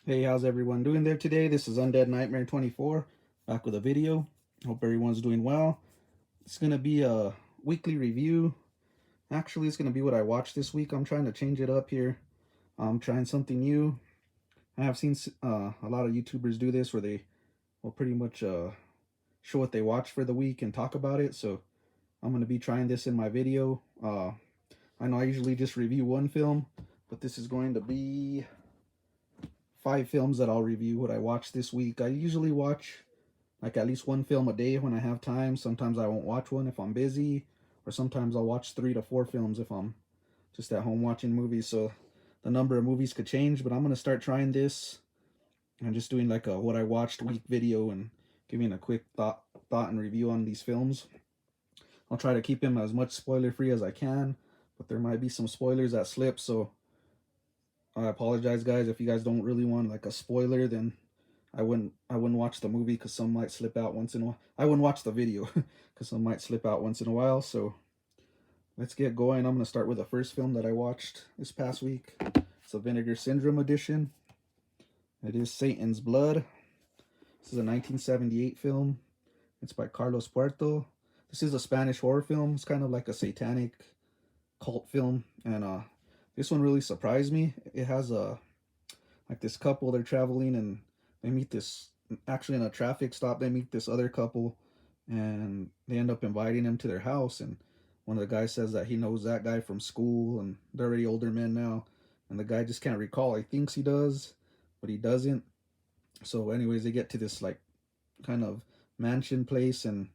Hey, how's everyone doing there today? This is Undead Nightmare 24, back with a video. Hope everyone's doing well. It's going to be a weekly review. Actually, it's going to be what I watched this week. I'm trying to change it up here. I'm trying something new. I have seen a lot of YouTubers do this where they will pretty much show what they watched for the week and talk about it. So I'm going to be trying this in my video. I know I usually just review one film, but this is going to be 5 films that I'll review what I watched this week. I usually watch like at least one film a day when I have time. Sometimes I won't watch one if I'm busy, or sometimes I'll watch 3 to 4 films if I'm just at home watching movies. So the number of movies could change, but I'm gonna start trying this and just doing like a what I watched week video and giving a quick thought and review on these films. I'll try to keep them as much spoiler free as I can, but there might be some spoilers that slip, so I apologize, guys. If you guys don't really want like a spoiler, then I wouldn't watch the movie because some might slip out once in a while. I wouldn't watch the video because some might slip out once in a while. So let's get going. I'm gonna start with the first film that I watched this past week. It's a Vinegar Syndrome edition. It is Satan's Blood. This is a 1978 film. It's by Carlos Puerto. This is a Spanish horror film. It's kind of like a satanic cult film, and this one really surprised me. It has a like this couple, they're traveling and they meet this, actually in a traffic stop, they meet this other couple and they end up inviting him to their house. And one of the guys says that he knows that guy from school, and they're already older men now, and the guy just can't recall. He thinks he does, but he doesn't. So anyways, they get to this like kind of mansion place, and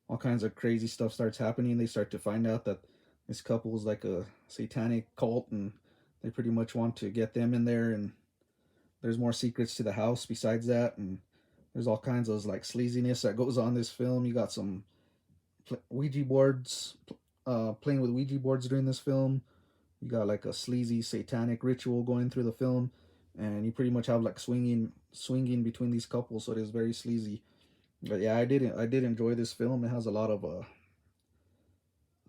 all kinds of crazy stuff starts happening. They start to find out that this couple is like a satanic cult, and they pretty much want to get them in there. And there's more secrets to the house besides that, and there's all kinds of like sleaziness that goes on this film. You got some Ouija boards, playing with Ouija boards during this film. You got like a sleazy satanic ritual going through the film, and you pretty much have like swinging between these couples, so it is very sleazy. But yeah, I did enjoy this film. It has a lot of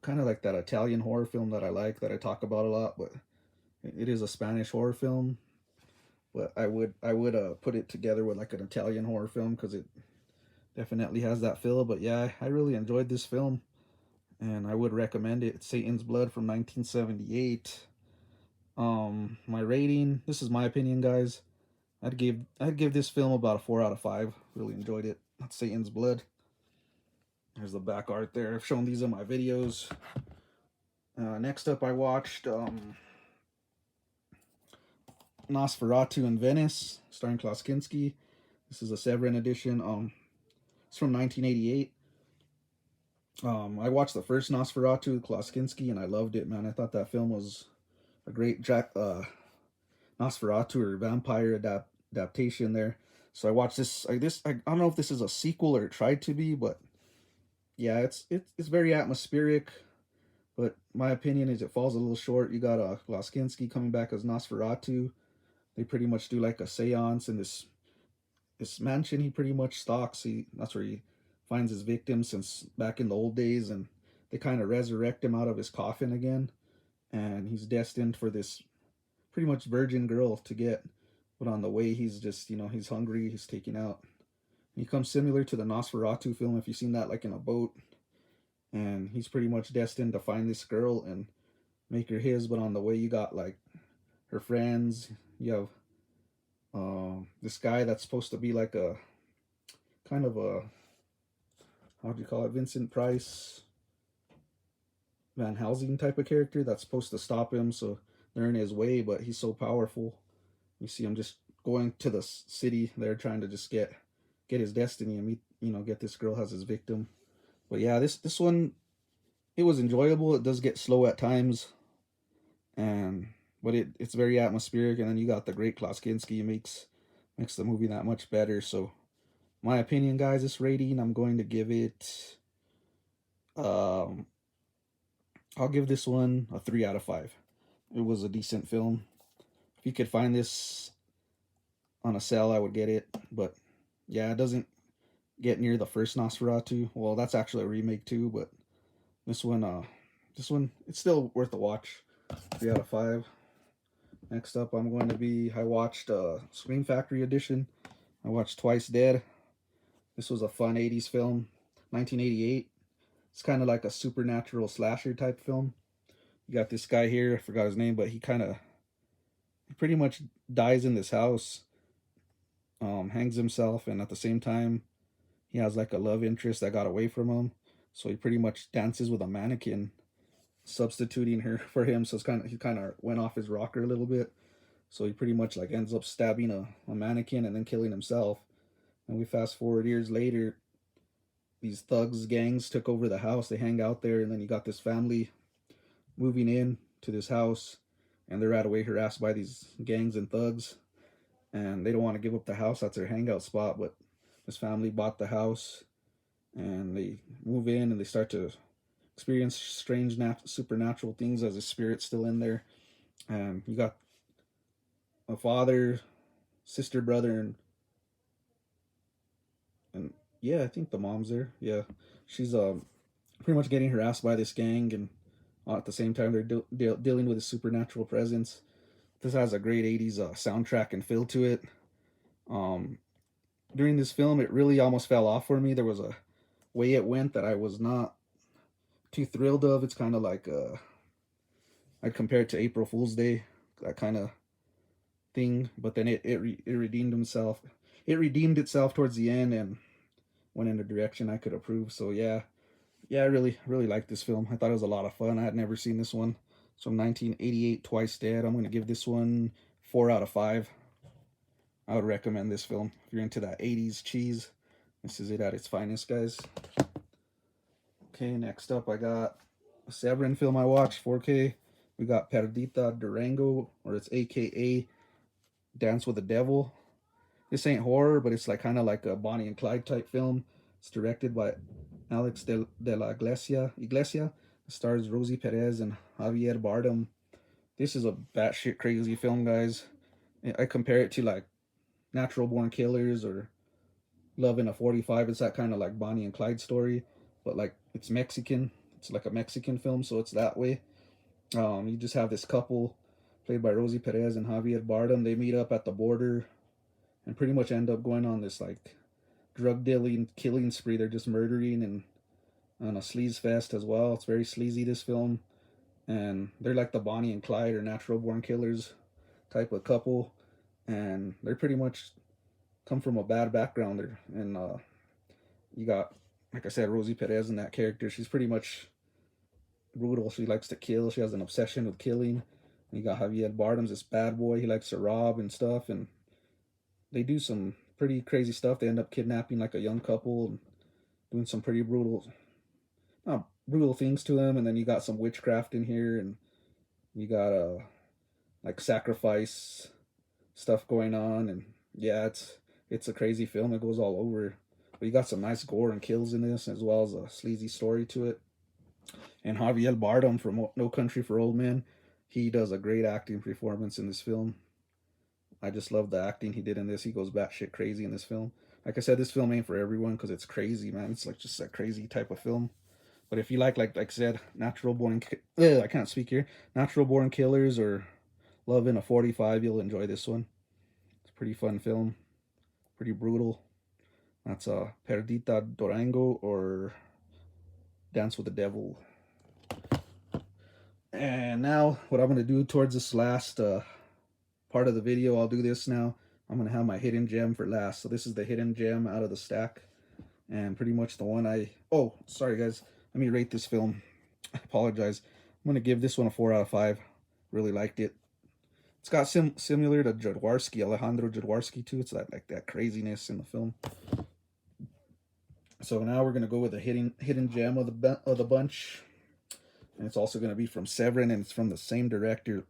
kind of like that Italian horror film that I like, that I talk about a lot, but it is a Spanish horror film. But I would put it together with like an Italian horror film because it definitely has that feel. But yeah, I really enjoyed this film, and I would recommend it. It's Satan's Blood from 1978. My rating. This is my opinion, guys. I'd give this film about a 4 out of 5. Really enjoyed it. That's Satan's Blood. There's the back art there. I've shown these in my videos. Next up, I watched Nosferatu in Venice, starring Klaus Kinski. This is a Severin edition. It's from 1988. I watched the first Nosferatu, Klaus Kinski, and I loved it, man. I thought that film was a great Nosferatu or vampire adaptation there. So I watched this. I don't know if this is a sequel or it tried to be, but yeah, it's very atmospheric. But my opinion is it falls a little short. You got Klaus Kinski coming back as Nosferatu. They pretty much do like a séance in this mansion he pretty much stalks. That's where he finds his victims since back in the old days, and they kind of resurrect him out of his coffin again, and he's destined for this pretty much virgin girl to get. But on the way, he's just, he's hungry. He's taken out. He comes similar to the Nosferatu film, if you've seen that, like in a boat, and he's pretty much destined to find this girl and make her his. But on the way, you got like her friends. You have this guy that's supposed to be like a kind of a, how do you call it, Vincent Price, Van Helsing type of character that's supposed to stop him. So they're in his way, but he's so powerful. You see him just going to the city there, trying to just get his destiny and meet, get this girl as his victim. But yeah, this one, it was enjoyable. It does get slow at times, and but it's very atmospheric. And then you got the great Klaus Kinski, makes the movie that much better. So my opinion, guys, this rating, I'm going to give it um I'll give this one a 3 out of 5. It was a decent film. If you could find this on a sale, I would get it. But yeah, it doesn't get near the first Nosferatu. Well, that's actually a remake too, but this one, it's still worth a watch. 3 out of 5. Next up, I watched Scream Factory Edition. I watched Twice Dead. This was a fun 80s film, 1988. It's kind of like a supernatural slasher type film. You got this guy here, I forgot his name, but he pretty much dies in this house, hangs himself, and at the same time, he has like a love interest that got away from him. So he pretty much dances with a mannequin, substituting her for him. So he kind of went off his rocker a little bit. So he pretty much like ends up stabbing a mannequin and then killing himself. And we fast forward years later, these thugs gangs took over the house. They hang out there, and then you got this family moving in to this house, and they're right away harassed by these gangs and thugs, and they don't want to give up the house. That's their hangout spot. But this family bought the house, and they move in, and they start to experience strange supernatural things as a spirit's still in there. And you got a father, sister, brother, and yeah, I think the mom's there. Yeah, she's pretty much getting harassed by this gang, and at the same time they're dealing with a supernatural presence. This has a great 80s soundtrack and feel to it. Um, During this film, it really almost fell off for me. There was a way it went that I was not too thrilled of. It's kind of like I'd compare it to April Fool's Day, that kind of thing. But then it redeemed himself. It redeemed itself towards the end and went in a direction I could approve. So yeah, I really liked this film. I thought it was a lot of fun. I had never seen this one. It's from 1988, Twice Dead. I'm gonna give this one 4 out of 5. I would recommend this film if you're into that 80s cheese. This is it at its finest, guys. Okay, next up I got a Severin film I watched, 4K. We got Perdita Durango, or it's AKA Dance with the Devil. This ain't horror, but it's like kind of like a Bonnie and Clyde type film. It's directed by Alex de la Iglesia. It stars Rosie Perez and Javier Bardem. This is a batshit crazy film, guys. I compare it to like Natural Born Killers or Love in a 45. It's that kind of like Bonnie and Clyde story, but like it's Mexican. It's like a Mexican film, so it's that way. You just have this couple played by Rosie Perez and Javier Bardem. They meet up at the border and pretty much end up going on this like drug dealing, killing spree. They're just murdering and on a sleaze fest as well. It's very sleazy, this film, and they're like the Bonnie and Clyde or Natural Born Killers type of couple, and they're pretty much come from a bad background there. And you got, like I said, Rosie Perez in that character. She's pretty much brutal. She likes to kill. She has an obsession with killing. And you got Javier Bardem's this bad boy. He likes to rob and stuff, and they do some pretty crazy stuff. They end up kidnapping like a young couple and doing some pretty not brutal things to him. And then you got some witchcraft in here, and you got like sacrifice stuff going on. And yeah, it's a crazy film. It goes all over. But you got some nice gore and kills in this, as well as a sleazy story to it. And Javier Bardem from No Country for Old Men, he does a great acting performance in this film. I just love the acting he did in this. He goes batshit crazy in this film. Like I said, this film ain't for everyone because it's crazy, man. It's like just a crazy type of film. But if you like I said, I can't speak here. Natural Born Killers or Love in a 45, you'll enjoy this one. It's a pretty fun film, pretty brutal. That's Perdita Durango or Dance with the Devil. And now, what I'm gonna do towards this last part of the video, I'll do this now. I'm gonna have my hidden gem for last. So this is the hidden gem out of the stack, and pretty much the one oh, sorry guys, let me rate this film. I apologize. I'm gonna give this one a 4 out of 5. Really liked it. It's got similar to Alejandro Jodorowsky too. It's like that craziness in the film. So now we're gonna go with the hidden gem of the bunch, and it's also gonna be from Severin, and it's from the same director,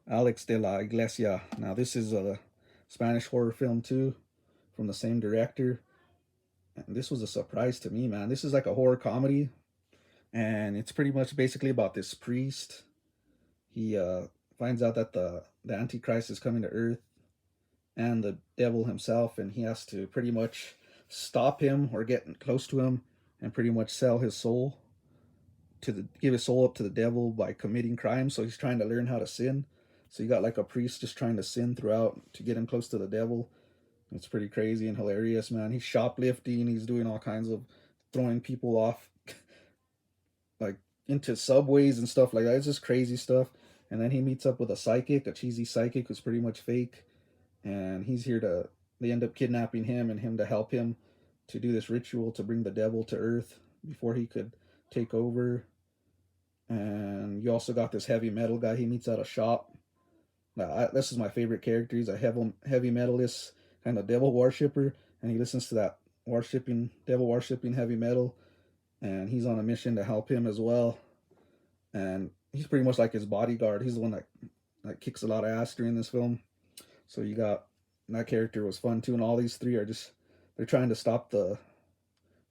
Alex de la Iglesia. Now this is a Spanish horror film too, from the same director. And this was a surprise to me, man. This is like a horror comedy, and it's pretty much basically about this priest. He finds out that the Antichrist is coming to Earth, and the devil himself, and he has to pretty much stop him or get close to him, and pretty much sell his soul give his soul up to the devil by committing crimes. So he's trying to learn how to sin. So you got like a priest just trying to sin throughout to get him close to the devil. It's pretty crazy and hilarious, man. He's shoplifting, he's doing all kinds of throwing people off like into subways and stuff like that. It's just crazy stuff. And then he meets up with a psychic, a cheesy psychic who's pretty much fake, and he's here to. They end up kidnapping him and him to help him to do this ritual to bring the devil to Earth before he could take over. And you also got this heavy metal guy he meets at a shop. This is my favorite character. He's a heavy metalist, kind of devil worshipper, and he listens to that devil worshipping heavy metal, and he's on a mission to help him as well. And he's pretty much like his bodyguard. He's the one that kicks a lot of ass during this film. So you got that character was fun too, and all these three are just they're trying to stop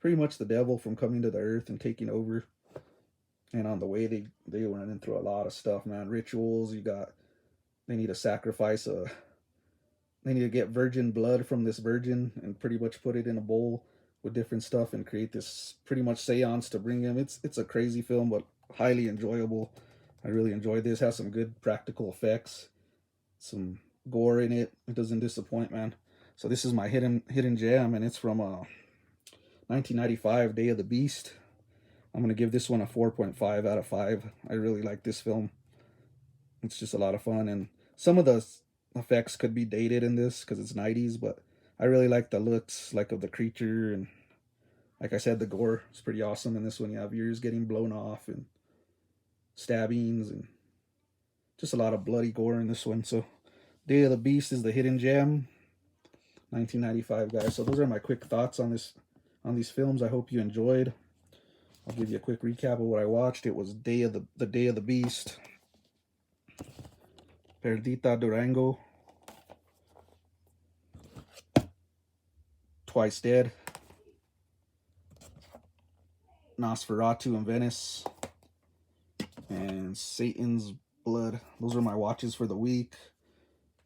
pretty much the devil from coming to the earth and taking over. And on the way they were running through a lot of stuff, man. Rituals. They need to sacrifice they need to get virgin blood from this virgin and pretty much put it in a bowl with different stuff and create this pretty much seance to bring him. It's a crazy film, but highly enjoyable. I really enjoyed this. Has some good practical effects, some gore in it. It doesn't disappoint, man. So this is my hidden gem, and it's from 1995, Day of the Beast. I'm gonna give this one a 4.5 out of 5. I really like this film. It's just a lot of fun, and some of the effects could be dated in this because it's 90s, but I really like the looks like of the creature, and like I said, the gore is pretty awesome in this one. You have ears getting blown off and stabbings and just a lot of bloody gore in this one. So Day of the Beast is the hidden gem, 1995, guys. So those are my quick thoughts on these films. I hope you enjoyed. I'll give you a quick recap of what I watched. It was Day of the Beast, Perdita Durango, Twice Dead, Nosferatu in Venice, and Satan's Blood. Those are my watches for the week.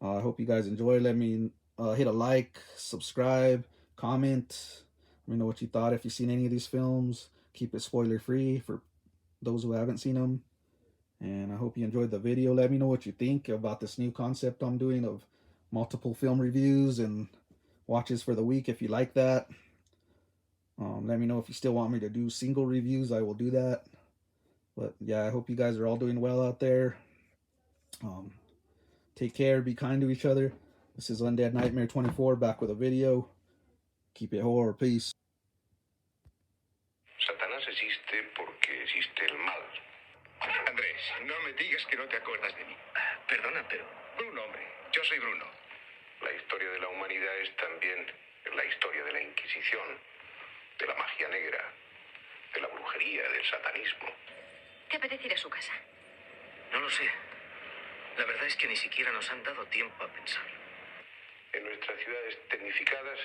I hope you guys enjoy. Let me hit a like, subscribe, comment. Let me know what you thought if you've seen any of these films. Keep it spoiler free for those who haven't seen them. And I hope you enjoyed the video. Let me know what you think about this new concept I'm doing of multiple film reviews and watches for the week if you like that. Let me know if you still want me to do single reviews. I will do that. But yeah, I hope you guys are all doing well out there. Take care. Be kind to each other. This is Undead Nightmare 24 back with a video. Keep it horror. Peace. Satanás existe porque existe el mal. Andrés, no me digas que no te acuerdas de mí. Perdona, pero... Bruno, hombre. Yo soy Bruno. La historia de la humanidad es también la historia de la Inquisición, de la magia negra, de la brujería, del satanismo. ¿Te apetece ir a su casa? No lo sé. La verdad es que ni siquiera nos han dado tiempo a pensar. En nuestras ciudades tecnificadas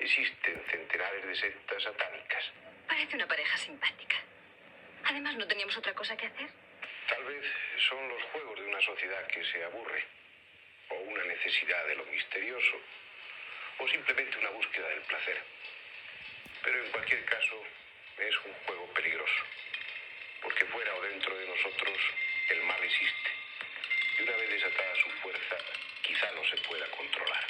existen centenares de sectas satánicas. Parece una pareja simpática. Además, ¿no teníamos otra cosa que hacer? Tal vez son los juegos de una sociedad que se aburre, o una necesidad de lo misterioso, o simplemente una búsqueda del placer. Pero en cualquier caso, es un juego peligroso, porque fuera o dentro de nosotros, el mal existe. Y una vez desatada su fuerza, quizá no se pueda controlar.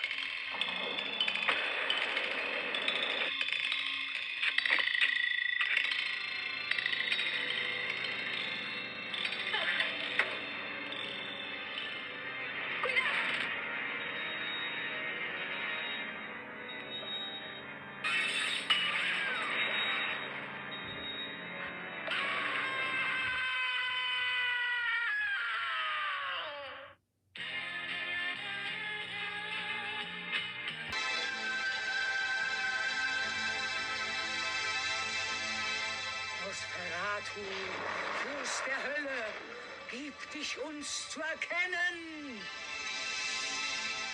Nosferatu, Fürst der Hölle, gib dich uns zu erkennen!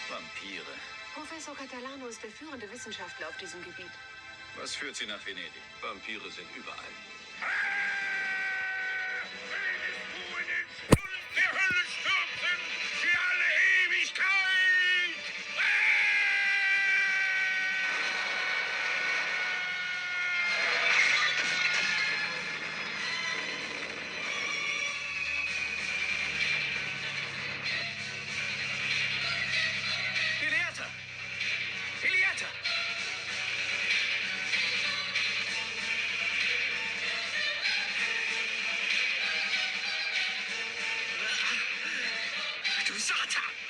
Vampire. Professor Catalano ist der führende Wissenschaftler auf diesem Gebiet. Was führt sie nach Venedig? Vampire sind überall. Willst du in den Schlund der Hölle stürzen für alle Ewigkeit? Satan!